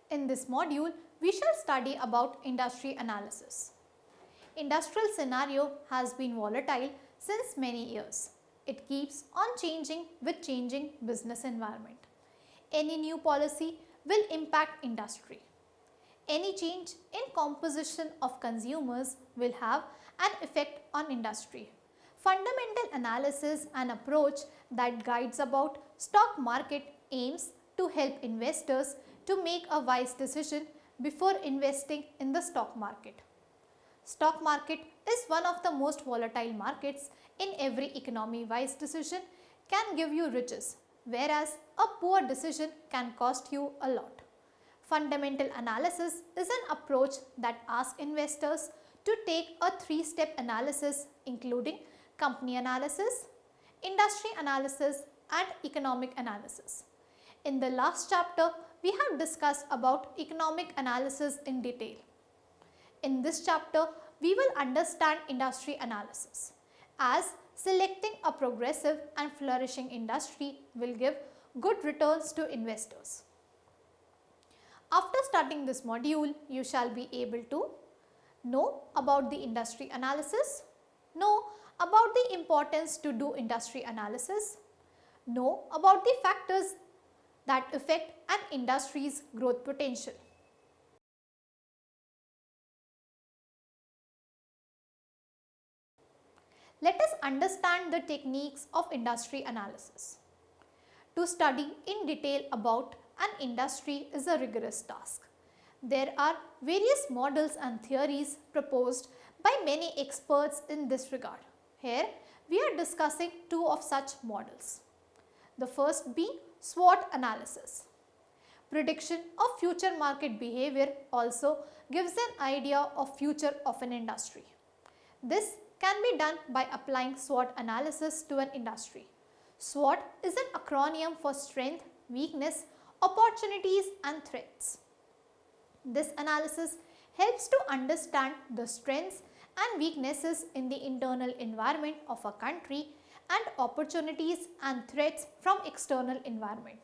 In this module, we shall study about industry analysis. Industrial scenario has been volatile since many years. It keeps on changing with changing business environment. Any new policy will impact industry. Any change in composition of consumers will have an effect on industry. Fundamental analysis and approach that guides about stock market aims to help investors to make a wise decision before investing in the stock market. Stock market is one of the most volatile markets. In every economy, wise decision can give you riches, whereas a poor decision can cost you a lot. Fundamental analysis is an approach that asks investors to take a three-step analysis including company analysis, industry analysis and economic analysis. In the last chapter, we have discussed about economic analysis in detail. In this chapter, we will understand industry analysis, as selecting a progressive and flourishing industry will give good returns to investors. After starting this module, you shall be able to know about the industry analysis, know about the importance to do industry analysis, know about the factors that affect an industry's growth potential. Let us understand the techniques of industry analysis. To study in detail about an industry is a rigorous task. There are various models and theories proposed by many experts in this regard. Here, we are discussing two of such models. The first being SWOT analysis. Prediction of future market behavior also gives an idea of future of an industry. This can be done by applying SWOT analysis to an industry. SWOT is an acronym for strength, weakness, opportunities and threats. This analysis helps to understand the strengths and weaknesses in the internal environment of a country and opportunities and threats from external environment.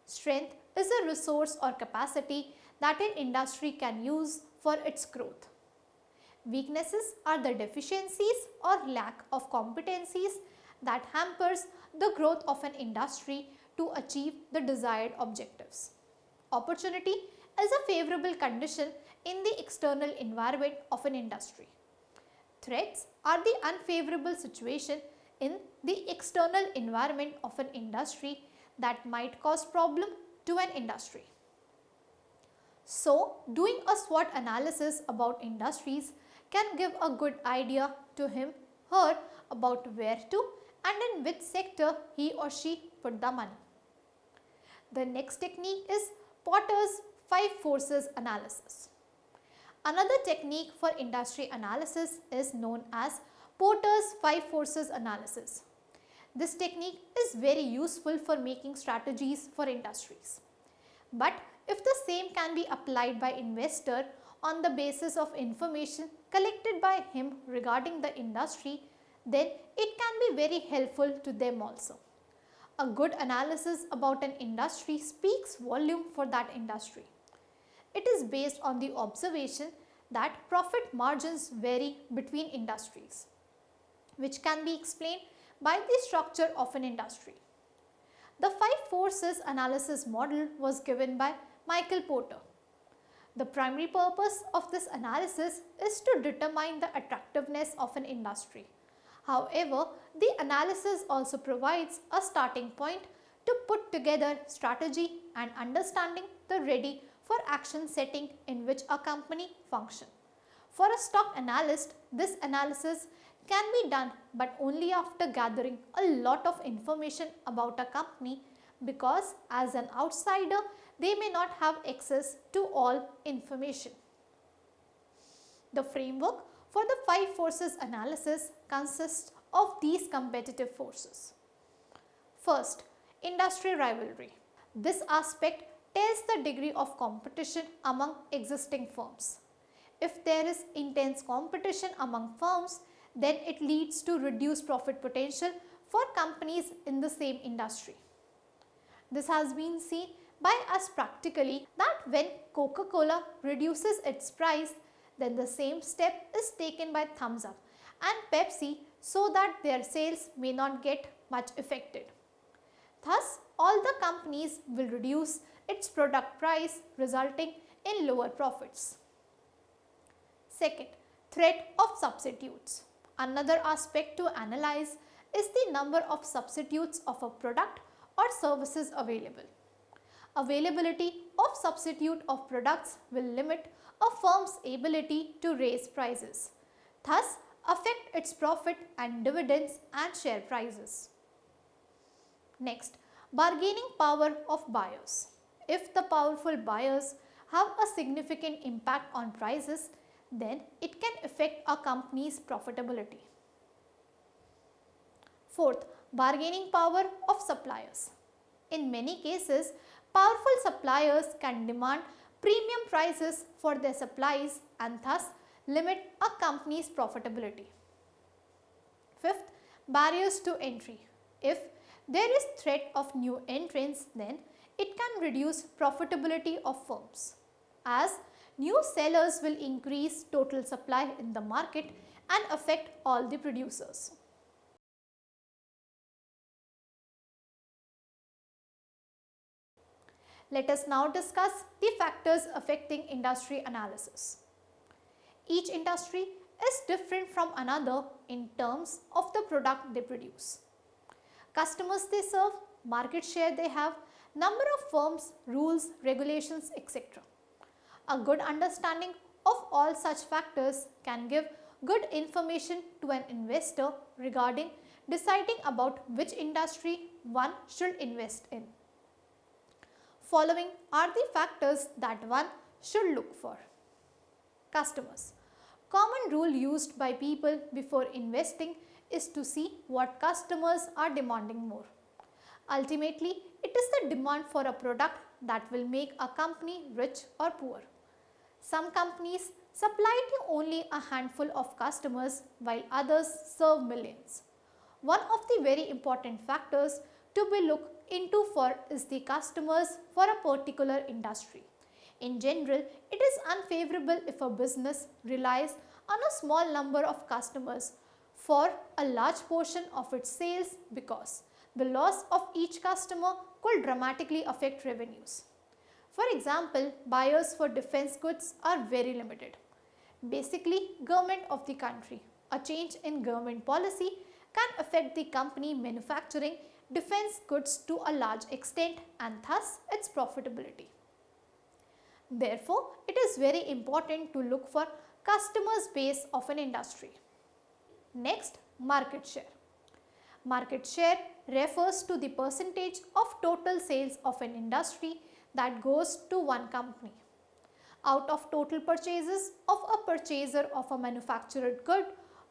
Strength is a resource or capacity that an industry can use for its growth. Weaknesses are the deficiencies or lack of competencies that hampers the growth of an industry to achieve the desired objectives. Opportunity is a favorable condition in the external environment of an industry. Threats are the unfavorable situation in the external environment of an industry that might cause problem to an industry. So, doing a SWOT analysis about industries can give a good idea to him, her about where to and in which sector he or she put the money. The next technique is Porter's 5 forces analysis. Another technique for industry analysis is known as Porter's 5 forces analysis. This technique is very useful for making strategies for industries. But if the same can be applied by investor on the basis of information collected by him regarding the industry, then it can be very helpful to them also. A good analysis about an industry speaks volume for that industry. It is based on the observation that profit margins vary between industries, which can be explained by the structure of an industry. The 5 forces analysis model was given by Michael Porter. The primary purpose of this analysis is to determine the attractiveness of an industry. However, the analysis also provides a starting point to put together strategy and understanding the ready for action setting in which a company functions. For a stock analyst, this analysis can be done but only after gathering a lot of information about a company, because as an outsider, they may not have access to all information. The framework for the 5 forces analysis consists of these competitive forces. First, industry rivalry. This aspect tells the degree of competition among existing firms. If there is intense competition among firms, then it leads to reduced profit potential for companies in the same industry. This has been seen by us practically that when Coca-Cola reduces its price, then the same step is taken by Thumbs Up and Pepsi so that their sales may not get much affected. Thus, all the companies will reduce its product price, resulting in lower profits. Second, threat of substitutes. Another aspect to analyze is the number of substitutes of a product or services available. Availability of substitute of products will limit a firm's ability to raise prices, thus affect its profit and dividends and share prices. Next, bargaining power of buyers. If the powerful buyers have a significant impact on prices, then it can affect a company's profitability. Fourth, bargaining power of suppliers. In many cases, powerful suppliers can demand premium prices for their supplies and thus limit a company's profitability. Fifth, barriers to entry. If there is threat of new entrants, then it can reduce profitability of firms, as new sellers will increase total supply in the market and affect all the producers. Let us now discuss the factors affecting industry analysis. Each industry is different from another in terms of the product they produce. Customers they serve, market share they have, number of firms, rules, regulations, etc. A good understanding of all such factors can give good information to an investor regarding deciding about which industry one should invest in. Following are the factors that one should look for. Customers. Common rule used by people before investing is to see what customers are demanding more. Ultimately, it is the demand for a product that will make a company rich or poor. Some companies supply to only a handful of customers while others serve millions. One of the very important factors to be looked into for is the customers for a particular industry. In general, it is unfavorable if a business relies on a small number of customers for a large portion of its sales because the loss of each customer could dramatically affect revenues. For example, buyers for defense goods are very limited. Basically, government of the country. A change in government policy can affect the company manufacturing defense goods to a large extent and thus its profitability. Therefore, it is very important to look for customers base of an industry. Next, market share. Market share refers to the percentage of total sales of an industry that goes to one company. Out of total purchases of a purchaser of a manufactured good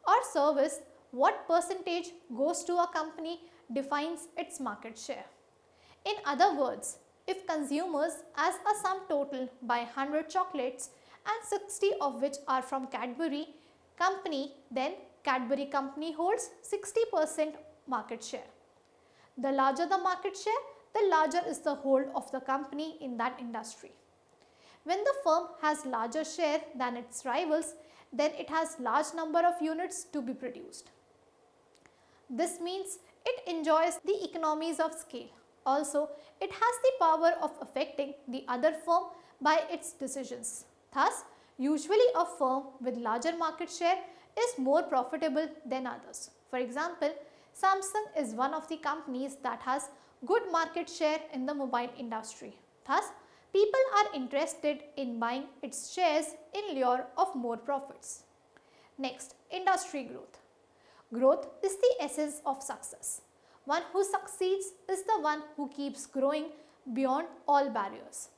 or service, what percentage goes to a company defines its market share. In other words, if consumers as a sum total buy 100 chocolates and 60 of which are from Cadbury company, then Cadbury company holds 60% market share. The larger the market share, the larger is the hold of the company in that industry. When the firm has larger share than its rivals, then it has large number of units to be produced. This means it enjoys the economies of scale. Also, it has the power of affecting the other firm by its decisions. Thus, usually a firm with larger market share is more profitable than others. For example, Samsung is one of the companies that has good market share in the mobile industry. Thus, people are interested in buying its shares in lure of more profits. Next, industry growth. Growth is the essence of success. One who succeeds is the one who keeps growing beyond all barriers.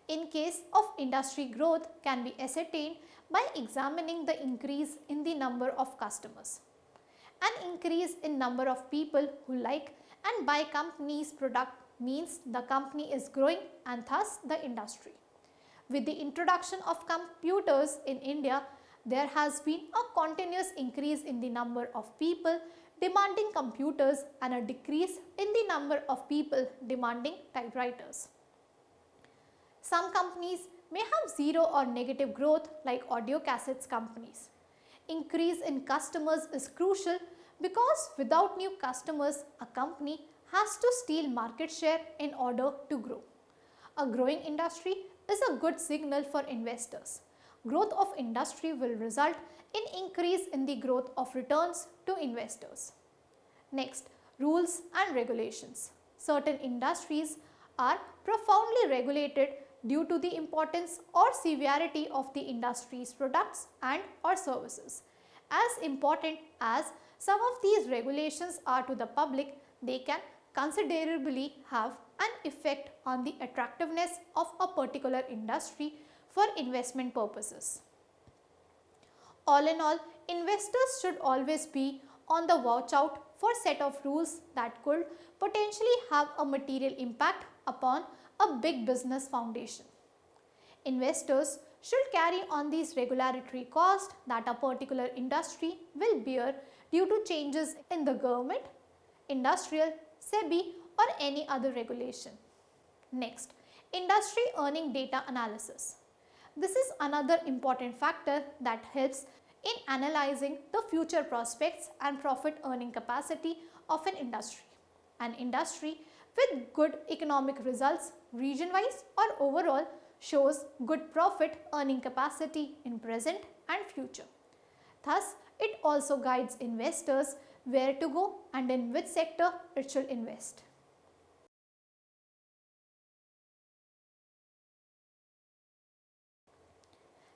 In case of industry growth can be ascertained by examining the increase in the number of customers. An increase in number of people who like and buy company's product means the company is growing and thus the industry. With the introduction of computers in India, there has been a continuous increase in the number of people demanding computers and a decrease in the number of people demanding typewriters. Some companies may have zero or negative growth like audio cassettes companies. Increase in customers is crucial because without new customers, a company has to steal market share in order to grow. A growing industry is a good signal for investors. Growth of industry will result in increase in the growth of returns to investors. Next, rules and regulations. Certain industries are profoundly regulated due to the importance or severity of the industry's products and or services. As important as some of these regulations are to the public, they can considerably have an effect on the attractiveness of a particular industry for investment purposes. All in all, investors should always be on the watch out for set of rules that could potentially have a material impact upon a big business foundation. Investors should carry on these regulatory costs that a particular industry will bear due to changes in the government, industrial, SEBI or any other regulation. Next, industry earning data analysis. This is another important factor that helps in analyzing the future prospects and profit earning capacity of an industry. An industry with good economic results region-wise or overall shows good profit earning capacity in present and future. Thus, it also guides investors where to go and in which sector it should invest.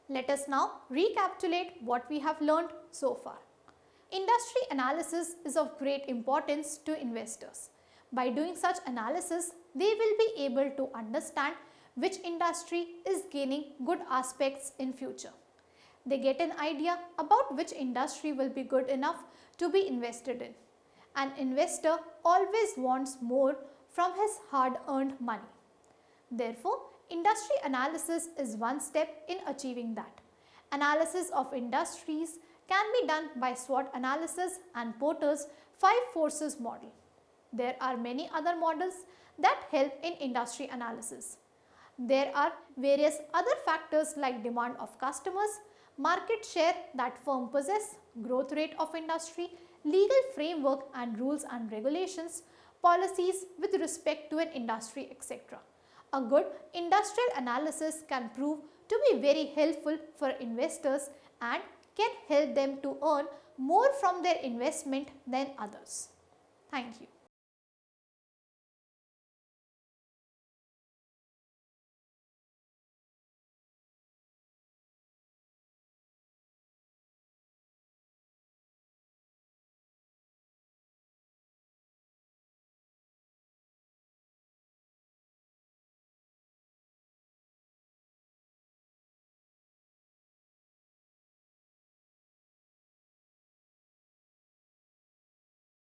Let us now recapitulate what we have learned so far. Industry analysis is of great importance to investors. By doing such analysis, they will be able to understand which industry is gaining good aspects in future. They get an idea about which industry will be good enough to be invested in. An investor always wants more from his hard-earned money. Therefore, industry analysis is one step in achieving that. Analysis of industries can be done by SWOT analysis and Porter's 5 forces model. There are many other models that help in industry analysis. There are various other factors like demand of customers, market share that firm possess, growth rate of industry, legal framework and rules and regulations, policies with respect to an industry, etc. A good industrial analysis can prove to be very helpful for investors and can help them to earn more from their investment than others. Thank you.